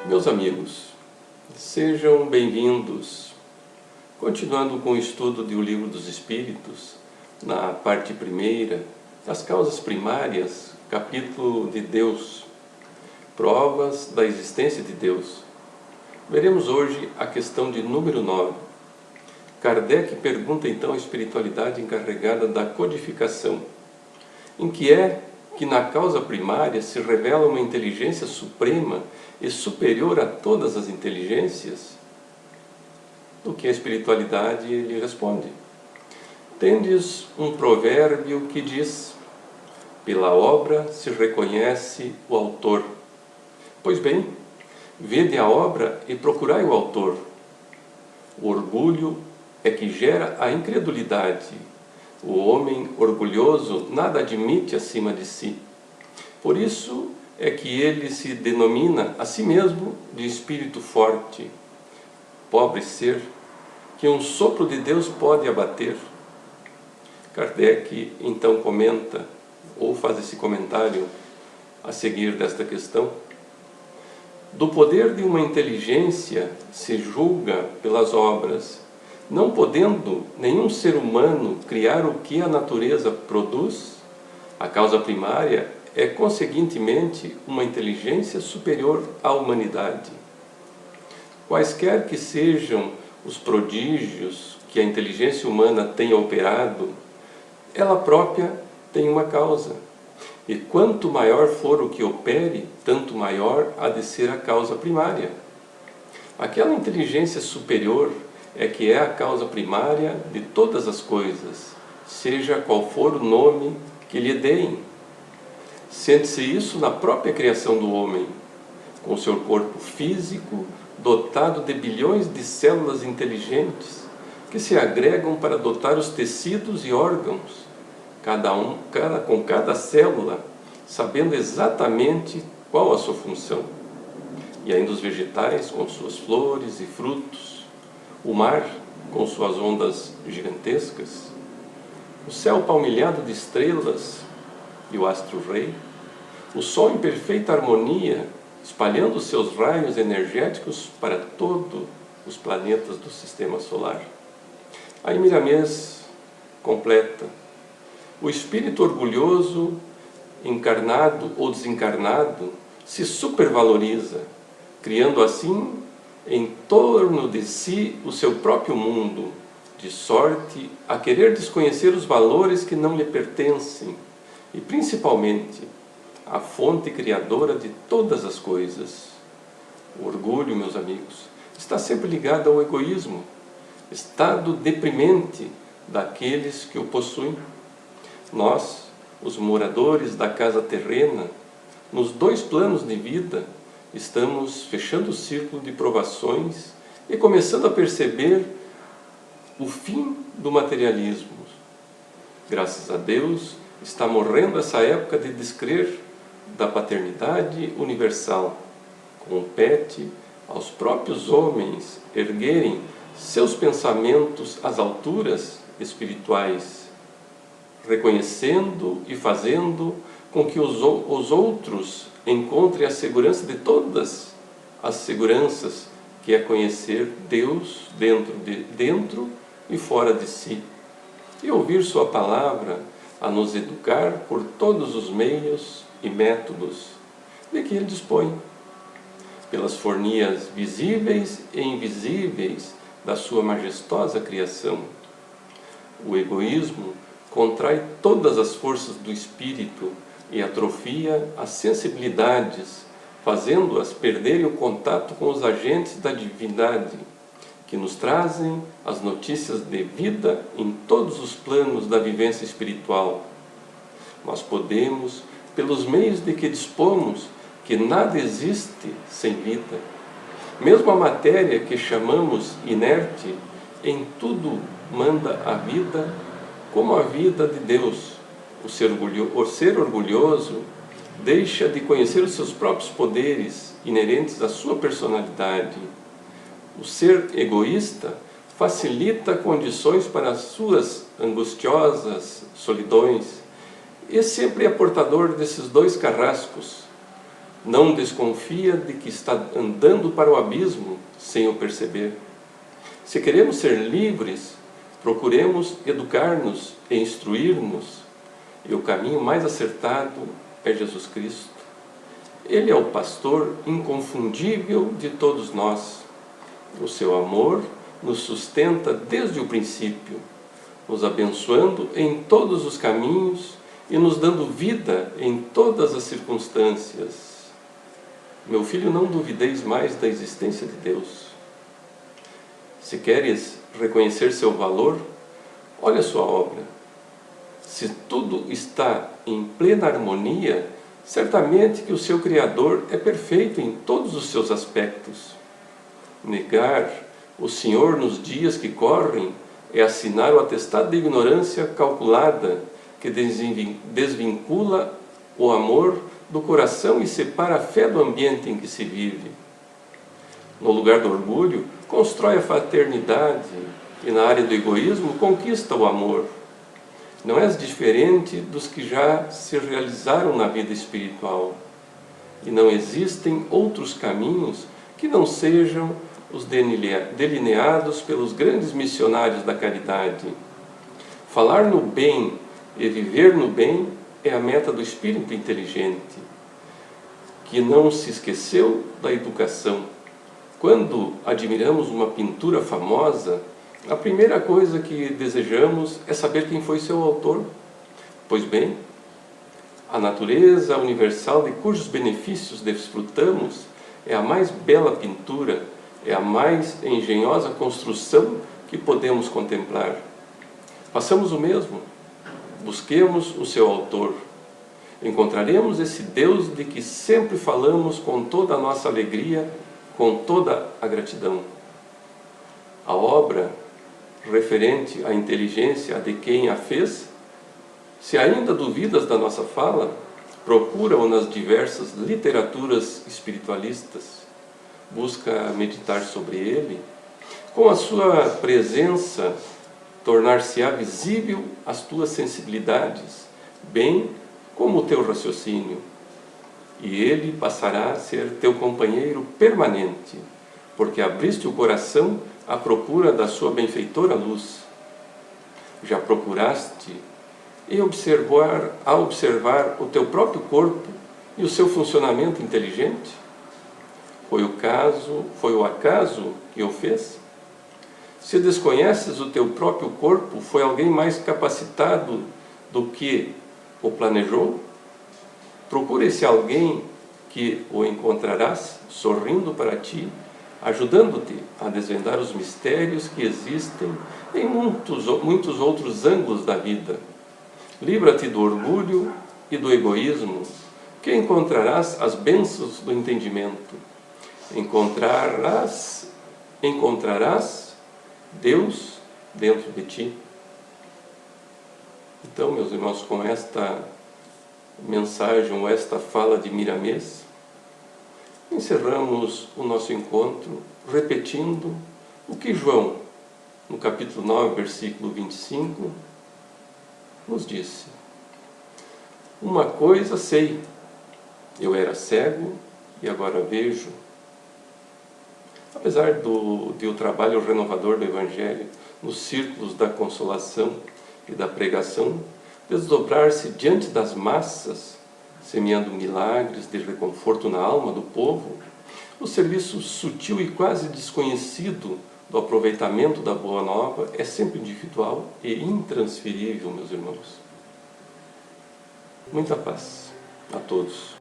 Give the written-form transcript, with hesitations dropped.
Meus amigos, sejam bem-vindos. Continuando com o estudo do Livro dos Espíritos, na parte primeira, das causas primárias, capítulo de Deus, provas da existência de Deus. Veremos hoje a questão de número 9. Kardec pergunta então a espiritualidade encarregada da codificação, em que é que na causa primária se revela uma inteligência suprema e superior a todas as inteligências? Do que a espiritualidade lhe responde: tendes um provérbio que diz: pela obra se reconhece o autor. Pois bem, vede a obra e procurai o autor. O orgulho é que gera a incredulidade. O homem orgulhoso nada admite acima de si. Por isso é que ele se denomina a si mesmo de espírito forte. Pobre ser, que um sopro de Deus pode abater. Kardec então comenta, ou faz esse comentário a seguir desta questão: do poder de uma inteligência se julga pelas obras, não podendo nenhum ser humano criar o que a natureza produz. A causa primária é, conseguintemente, uma inteligência superior à humanidade. Quaisquer que sejam os prodígios que a inteligência humana tenha operado, ela própria tem uma causa. E quanto maior for o que opere, tanto maior há de ser a causa primária. Aquela inteligência superior é que é a causa primária de todas as coisas, seja qual for o nome que lhe deem. Sente-se isso na própria criação do homem, com seu corpo físico dotado de bilhões de células inteligentes que se agregam para dotar os tecidos e órgãos, com cada célula sabendo exatamente qual a sua função. E ainda os vegetais com suas flores e frutos, o mar com suas ondas gigantescas, o céu palmilhado de estrelas e o astro-rei, o sol em perfeita harmonia, espalhando seus raios energéticos para todos os planetas do sistema solar. Aí Miramês completa: o espírito orgulhoso, encarnado ou desencarnado, se supervaloriza, criando assim em torno de si o seu próprio mundo, de sorte a querer desconhecer os valores que não lhe pertencem e, principalmente, a fonte criadora de todas as coisas. O orgulho, meus amigos, está sempre ligado ao egoísmo, estado deprimente daqueles que o possuem. Nós, os moradores da casa terrena, nos dois planos de vida, estamos fechando o círculo de provações e começando a perceber o fim do materialismo. Graças a Deus, está morrendo essa época de descrer da paternidade universal. Compete aos próprios homens erguerem seus pensamentos às alturas espirituais, reconhecendo e fazendo com que os outros encontrem a segurança de todas as seguranças, que é conhecer Deus dentro e fora de si, e ouvir sua palavra a nos educar por todos os meios e métodos de que Ele dispõe, pelas fornias visíveis e invisíveis da sua majestosa criação. O egoísmo contrai todas as forças do espírito e atrofia as sensibilidades, fazendo-as perderem o contato com os agentes da divindade, que nos trazem as notícias de vida em todos os planos da vivência espiritual. Nós podemos, pelos meios de que dispomos, que nada existe sem vida. Mesmo a matéria que chamamos inerte, em tudo manda a vida, como a vida de Deus. O ser orgulhoso deixa de conhecer os seus próprios poderes inerentes à sua personalidade. O ser egoísta facilita condições para as suas angustiosas solidões e sempre é portador desses dois carrascos. Não desconfia de que está andando para o abismo sem o perceber. Se queremos ser livres, procuremos educar-nos e instruir-nos, e o caminho mais acertado é Jesus Cristo. Ele é o pastor inconfundível de todos nós. O seu amor nos sustenta desde o princípio, nos abençoando em todos os caminhos e nos dando vida em todas as circunstâncias. Meu filho, não duvideis mais da existência de Deus. Se queres reconhecer seu valor, olha a sua obra. Se tudo está em plena harmonia, certamente que o seu Criador é perfeito em todos os seus aspectos. Negar o Senhor nos dias que correm é assinar o atestado de ignorância calculada que desvincula o amor do coração e separa a fé do ambiente em que se vive. No lugar do orgulho, constrói a fraternidade e na área do egoísmo conquista o amor. Não és diferente dos que já se realizaram na vida espiritual. E não existem outros caminhos que não sejam os delineados pelos grandes missionários da caridade. Falar no bem e viver no bem é a meta do espírito inteligente, que não se esqueceu da educação. Quando admiramos uma pintura famosa, a primeira coisa que desejamos é saber quem foi seu autor. Pois bem, a natureza universal de cujos benefícios desfrutamos é a mais bela pintura, é a mais engenhosa construção que podemos contemplar. Façamos o mesmo, busquemos o seu autor. Encontraremos esse Deus de que sempre falamos com toda a nossa alegria, com toda a gratidão. A obra referente à inteligência de quem a fez, se ainda duvidas da nossa fala, procura-o nas diversas literaturas espiritualistas, busca meditar sobre ele, com a sua presença tornar-se-á visível as tuas sensibilidades, bem como o teu raciocínio, e ele passará a ser teu companheiro permanente, porque abriste o coração à procura da sua benfeitora luz. Já procuraste a observar o teu próprio corpo e o seu funcionamento inteligente? Foi o acaso que o fez? Se desconheces o teu próprio corpo, foi alguém mais capacitado do que o planejou? Procura esse alguém que o encontrarás sorrindo para ti, ajudando-te a desvendar os mistérios que existem em muitos outros ângulos da vida. Livra-te do orgulho e do egoísmo, que encontrarás as bênçãos do entendimento. Encontrarás Deus dentro de ti. Então, meus irmãos, com esta mensagem ou esta fala de Miramês, encerramos o nosso encontro repetindo o que João, no capítulo 9, versículo 25, nos disse. Uma coisa sei, eu era cego e agora vejo. Apesar do trabalho renovador do Evangelho nos círculos da consolação e da pregação, desdobrar-se diante das massas, semeando milagres de reconforto na alma do povo, o serviço sutil e quase desconhecido do aproveitamento da Boa Nova é sempre individual e intransferível, meus irmãos. Muita paz a todos.